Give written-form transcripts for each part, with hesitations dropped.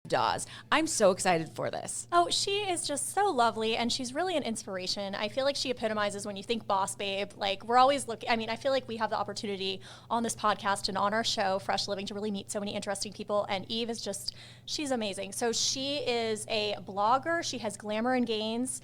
Dawes. I'm so excited for this. Oh, she is just so lovely, and she's really an inspiration. I feel like she epitomizes when you think boss babe. Like, we're always looking, I mean, I feel like we have the opportunity on this podcast and on our show, Fresh Living, to really meet so many interesting people, and Eve is just, she's amazing. So she is a blogger. She has Glamour and Gains.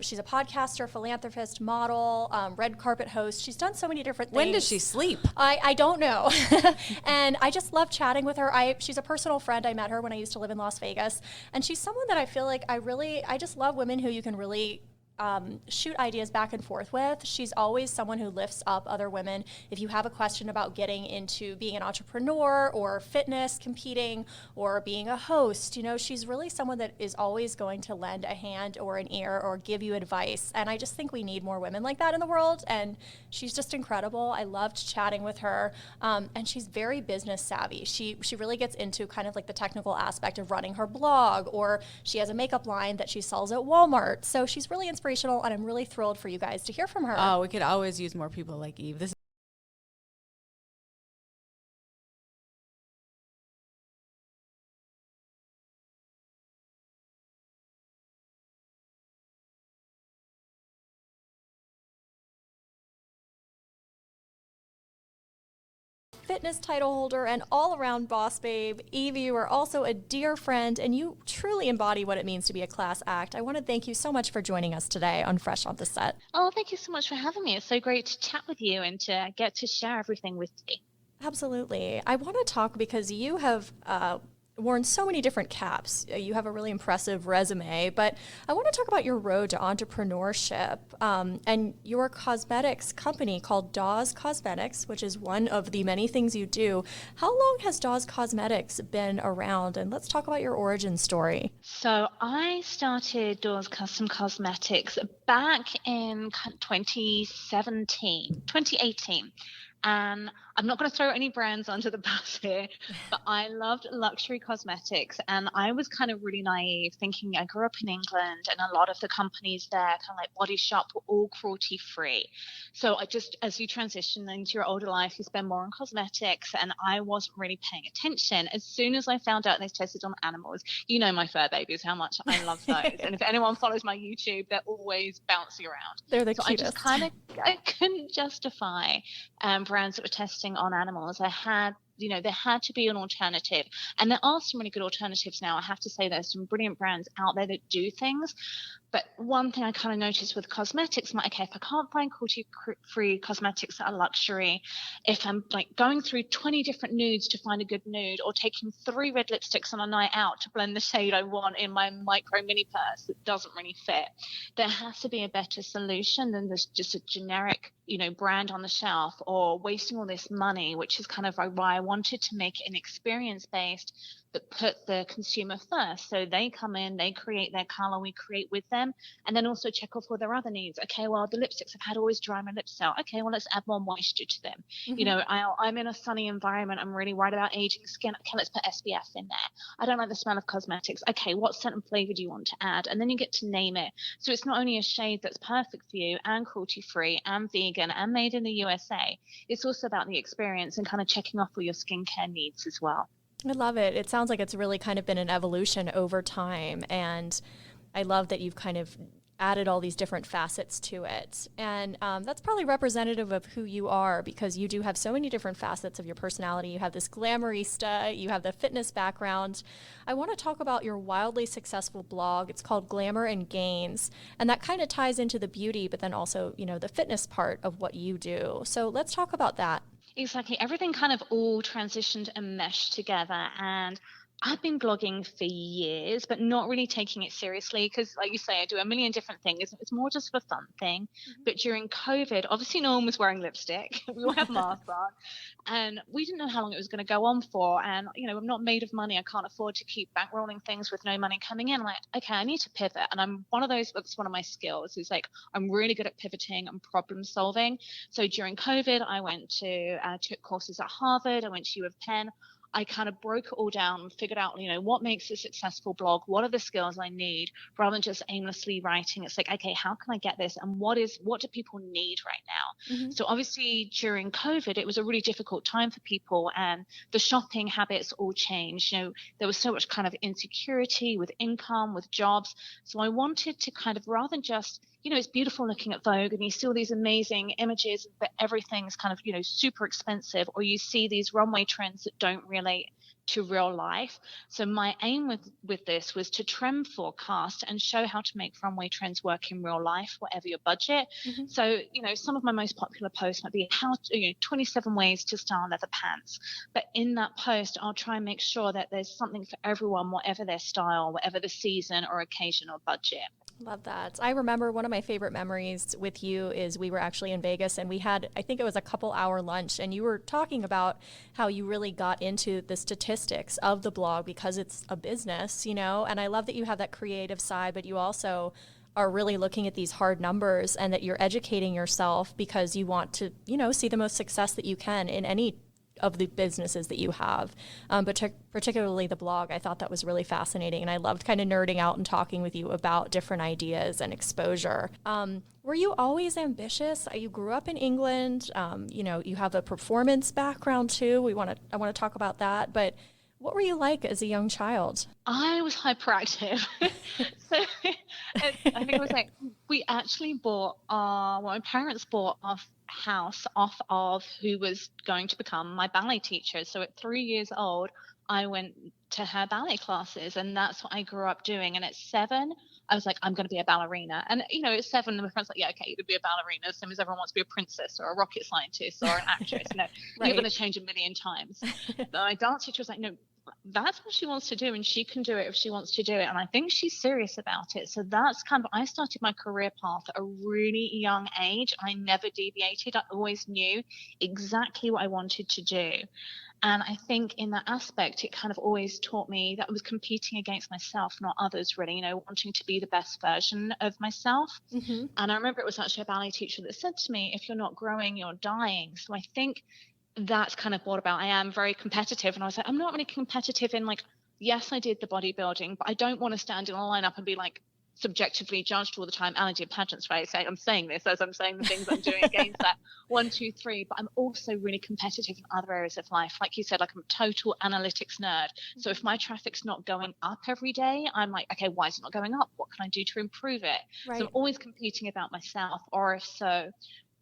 She's a podcaster, philanthropist, model, red carpet host. She's done so many different things. When does she sleep? I don't know. And I just love chatting with her. She's a personal friend. I met her when I used to live in Las Vegas. And she's someone that I feel like I just love women who you can really shoot ideas back and forth with. She's always someone who lifts up other women. If you have a question about getting into being an entrepreneur or fitness, competing, or being a host, she's really someone that is always going to lend a hand or an ear or give you advice. And I just think we need more women like that in the world. And she's just incredible. I loved chatting with her. And she's very business savvy. She really gets into kind of like the technical aspect of running her blog, or she has a makeup line that she sells at Walmart. So she's really inspirational, and I'm really thrilled for you guys to hear from her. Oh, we could always use more people like Eve. This Fitness title holder and all-around boss babe. Eve, you are also a dear friend, and you truly embody what it means to be a class act. I want to thank you so much for joining us today on Fresh Off the Set. Oh, thank you so much for having me. It's so great to chat with you and to get to share everything with you. Absolutely. I want to talk because you have worn so many different caps. You have a really impressive resume, but I want to talk about your road to entrepreneurship and your cosmetics company called Dawes Cosmetics, which is one of the many things you do. How long has Dawes Cosmetics been around? And let's talk about your origin story. So I started Dawes Custom Cosmetics back in 2018. And I'm not going to throw any brands under the bus here, but I loved luxury cosmetics. And I was kind of really naive, thinking I grew up in England and a lot of the companies there, kind of like Body Shop, were all cruelty free. So as you transition into your older life, you spend more on cosmetics. And I wasn't really paying attention. As soon as I found out they tested on animals, my fur babies, how much I love those. And if anyone follows my YouTube, they're always bouncing around. They're the cutest. I couldn't justify brands that were testing on animals. There had to be an alternative. And there are some really good alternatives now. I have to say there's some brilliant brands out there that do things. But one thing I kind of noticed with cosmetics, if I can't find cruelty-free cosmetics that are luxury, if I'm like going through 20 different nudes to find a good nude, or taking 3 red lipsticks on a night out to blend the shade I want in my micro mini purse that doesn't really fit, there has to be a better solution than just a generic, brand on the shelf, or wasting all this money, which is kind of why I wanted to make it an experience-based that put the consumer first. So they come in, they create their color, we create with them, and then also check off all their other needs. Okay, well, the lipsticks have had always dry my lips out. Okay, well, let's add more moisture to them. Mm-hmm. I'm in a sunny environment. I'm really worried about aging skin. Okay, let's put SPF in there. I don't like the smell of cosmetics. Okay, what scent and flavor do you want to add? And then you get to name it. So it's not only a shade that's perfect for you and cruelty-free and vegan and made in the USA. It's also about the experience and kind of checking off all your skincare needs as well. I love it. It sounds like it's really kind of been an evolution over time. And I love that you've kind of added all these different facets to it. And that's probably representative of who you are, because you do have so many different facets of your personality. You have this glamourista, you have the fitness background. I want to talk about your wildly successful blog. It's called Glamour and Gains. And that kind of ties into the beauty, but then also, the fitness part of what you do. So let's talk about that. Exactly. Everything kind of all transitioned and meshed together. And I've been blogging for years, but not really taking it seriously because, like you say, I do a million different things. It's more just a fun thing. Mm-hmm. But during COVID, obviously no one was wearing lipstick. We all have masks on. And we didn't know how long it was going to go on for. And, I'm not made of money. I can't afford to keep bankrolling things with no money coming in. I'm like, okay, I need to pivot. And I'm one of those, that's one of my skills, is like, I'm really good at pivoting and problem solving. So during COVID, I went to, took courses at Harvard. I went to U of Penn. I kind of broke it all down and figured out, what makes a successful blog? What are the skills I need, rather than just aimlessly writing? It's like, okay, how can I get this? And what do people need right now? Mm-hmm. So obviously during COVID, it was a really difficult time for people, and the shopping habits all changed. There was so much kind of insecurity with income, with jobs. So I wanted to kind of, rather than just, it's beautiful looking at Vogue and you see all these amazing images, but everything's kind of, super expensive, or you see these runway trends that don't relate to real life. So my aim with this was to trend forecast and show how to make runway trends work in real life, whatever your budget. Mm-hmm. So, some of my most popular posts might be 27 ways to style leather pants. But in that post, I'll try and make sure that there's something for everyone, whatever their style, whatever the season or occasion or budget. Love that. I remember one of my favorite memories with you is we were actually in Vegas and we had, I think it was a couple-hour lunch, and you were talking about how you really got into the statistics of the blog because it's a business, and I love that you have that creative side, but you also are really looking at these hard numbers and that you're educating yourself because you want to, see the most success that you can in any of the businesses that you have, but particularly the blog. I thought that was really fascinating, and I loved kind of nerding out and talking with you about different ideas and exposure. Were you always ambitious? You grew up in England. You have a performance background too. I want to talk about that, but what were you like as a young child? I was hyperactive. So I think it was like, we actually my parents bought our house off of who was going to become my ballet teacher. So at 3 years old, I went to her ballet classes, and that's what I grew up doing. And at 7, I was like, I'm going to be a ballerina. And, at 7, my friends were like, yeah, okay, you could be a ballerina. Same as everyone wants to be a princess or a rocket scientist or an actress. Right. You're going to change a million times. But my dance teacher was like, no, that's what she wants to do, and she can do it if she wants to do it. And I think she's serious about it. So that's kind of, I started my career path at a really young age. I never deviated. I always knew exactly what I wanted to do. And I think in that aspect, it kind of always taught me that I was competing against myself, not others, really, wanting to be the best version of myself. Mm-hmm. And I remember it was actually a ballet teacher that said to me, if you're not growing, you're dying. So I think that's kind of what about. I am very competitive, and I was like, I'm not really competitive in, like, yes, I did the bodybuilding, but I don't want to stand in a lineup and be like subjectively judged all the time. And I did pageants, right? So I'm saying this as I'm saying the things I'm doing against that 1, 2, 3, but I'm also really competitive in other areas of life. Like you said, like I'm a total analytics nerd. So if my traffic's not going up every day, I'm like, okay, why is it not going up? What can I do to improve it? Right. So I'm always competing about myself. Or if so,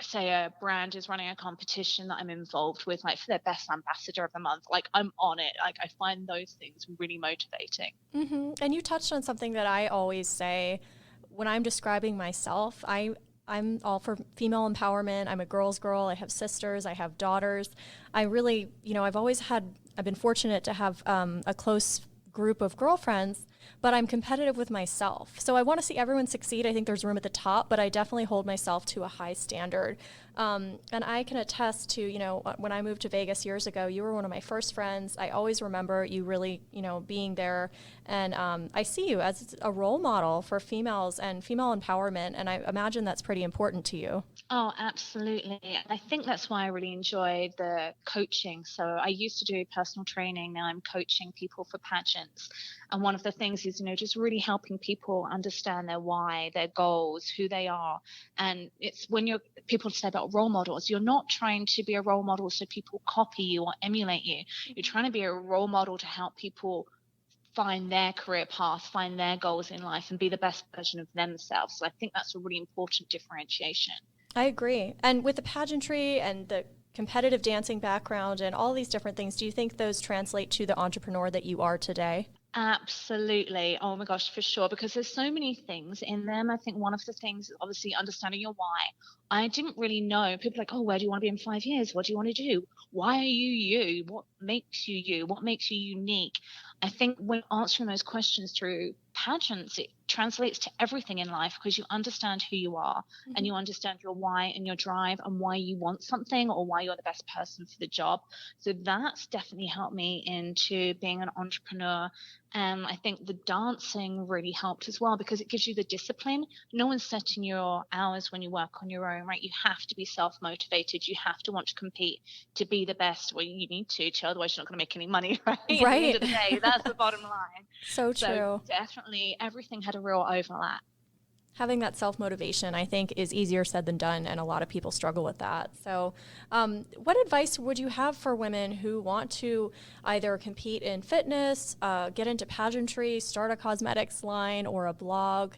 say a brand is running a competition that I'm involved with, like for their best ambassador of the month, like I'm on it. Like I find those things really motivating. Mm-hmm. And you touched on something that I always say when I'm describing myself. I'm all for female empowerment. I'm a girl's girl. I have sisters. I have daughters. I really, I've been fortunate to have a close group of girlfriends, but I'm competitive with myself. So I want to see everyone succeed. I think there's room at the top, but I definitely hold myself to a high standard. And I can attest to, when I moved to Vegas years ago, you were one of my first friends. I always remember you really, being there. And I see you as a role model for females and female empowerment. And I imagine that's pretty important to you. Oh, absolutely. I think that's why I really enjoy the coaching. So I used to do personal training. Now I'm coaching people for pageants. And one of the things is, just really helping people understand their why, their goals, who they are. And it's when people say about role models, you're not trying to be a role model so people copy you or emulate you. You're trying to be a role model to help people find their career path, find their goals in life, and be the best version of themselves. So I think that's a really important differentiation. I agree. And with the pageantry and the competitive dancing background and all these different things, do you think those translate to the entrepreneur that you are today? Absolutely. Oh my gosh, for sure. Because there's so many things in them. I think one of the things is obviously understanding your why. I didn't really know. People are like, oh, where do you want to be in 5 years? What do you want to do? Why are you you? What makes you you? What makes you unique? I think when answering those questions through pageants, it translates to everything in life because you understand who you are and you understand your why and your drive and why you want something or why you're the best person for the job. So that's definitely helped me into being an entrepreneur I think the dancing really helped as well because it gives you the discipline. No one's setting your hours when you work on your own, right? You have to be self-motivated. You have to want to compete to be the best. Well, you need to, otherwise you're not going to make any money, right? At the end of the day, that's the bottom line. So true. So definitely everything had a real overlap. Having that self-motivation, I think, is easier said than done, and a lot of people struggle with that. So what advice would you have for women who want to either compete in fitness, get into pageantry, start a cosmetics line or a blog,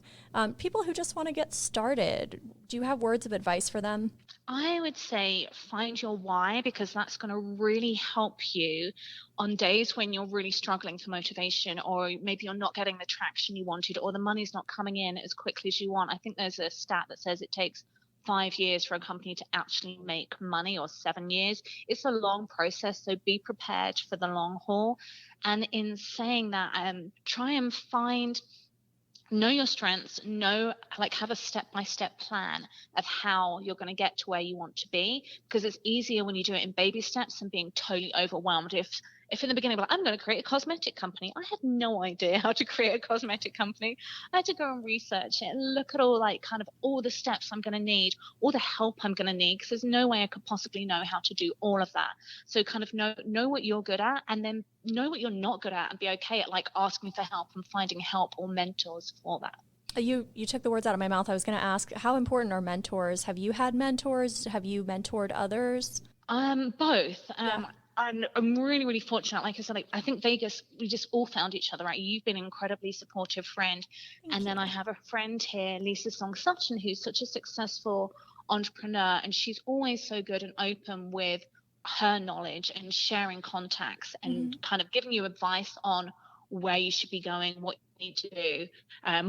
people who just want to get started? Do you have words of advice for them? I would say find your why, because that's going to really help you on days when you're really struggling for motivation, or maybe you're not getting the traction you wanted, or the money's not coming in as quickly as you want. I think there's a stat that says it takes 5 years for a company to actually make money, or 7 years. It's a long process, so be prepared for the long haul. And in saying that, try and know your strengths, have a step-by-step plan of how you're going to get to where you want to be, because it's easier when you do it in baby steps and being totally overwhelmed. If in the beginning, like, I'm going to create a cosmetic company, I had no idea how to create a cosmetic company. I had to go and research it and look at all the steps I'm going to need, all the help I'm going to need, because there's no way I could possibly know how to do all of that. So kind of know what you're good at, and then know what you're not good at, and be okay at like asking for help and finding help or mentors for that. You took the words out of my mouth. I was going to ask, how important are mentors? Have you had mentors? Have you mentored others? Both. Yeah. I'm really, really fortunate. Like I said, I think Vegas, we just all found each other, right? You've been an incredibly supportive friend. Thank Then you. I have a friend here, Lisa Song Sutton, who's such a successful entrepreneur, and she's always so good and open with her knowledge and sharing contacts and kind of giving you advice on where you should be going, what you need to do,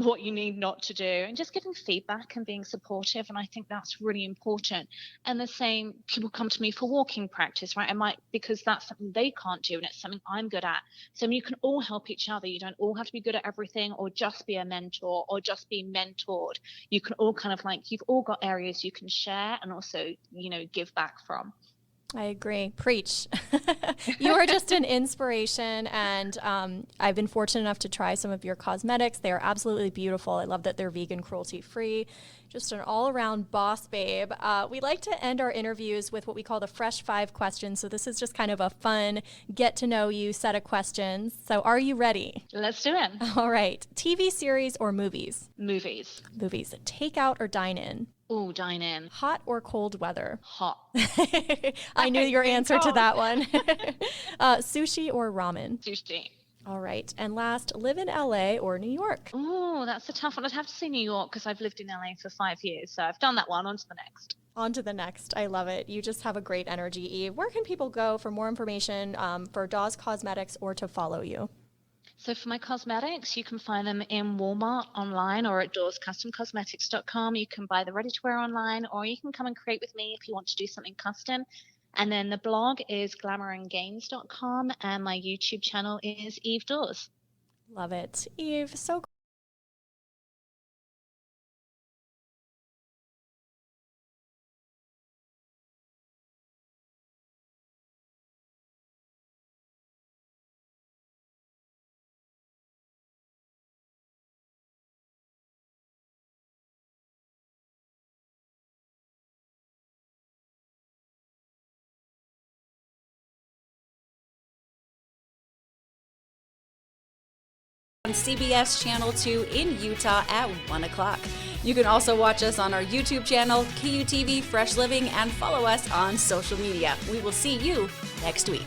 what you need not to do, and just giving feedback and being supportive. And I think that's really important. And the same, people come to me for walking practice, right? Because that's something they can't do and it's something I'm good at. So you can all help each other. You don't all have to be good at everything or just be a mentor or just be mentored. You can all you've all got areas you can share and also, give back from. I agree. Preach. You are just an inspiration, and I've been fortunate enough to try some of your cosmetics. They are absolutely beautiful. I love that they're vegan, cruelty-free. Just an all-around boss babe. We like to end our interviews with what we call the Fresh 5 questions. So this is just kind of a fun get-to-know-you set of questions. So are you ready? Let's do it. All right. TV series or movies? Movies. Movies. Takeout or dine-in? Oh, dine in. Hot or cold weather? Hot. I knew your answer to that one. Sushi or ramen? Sushi. All right. And last, live in LA or New York? Oh, that's a tough one. I'd have to say New York because I've lived in LA for 5 years. So I've done that one. On to the next. On to the next. I love it. You just have a great energy, Eve. Where can people go for more information for Dawes Cosmetics or to follow you? So for my cosmetics, you can find them in Walmart online or at dawescustomcosmetics.com. You can buy the ready-to-wear online, or you can come and create with me if you want to do something custom. And then the blog is glamourandgains.com, and my YouTube channel is Eve Dawes. Love it. Eve, so on CBS Channel 2 in Utah at 1 o'clock. You can also watch us on our YouTube channel, KUTV Fresh Living, and follow us on social media. We will see you next week.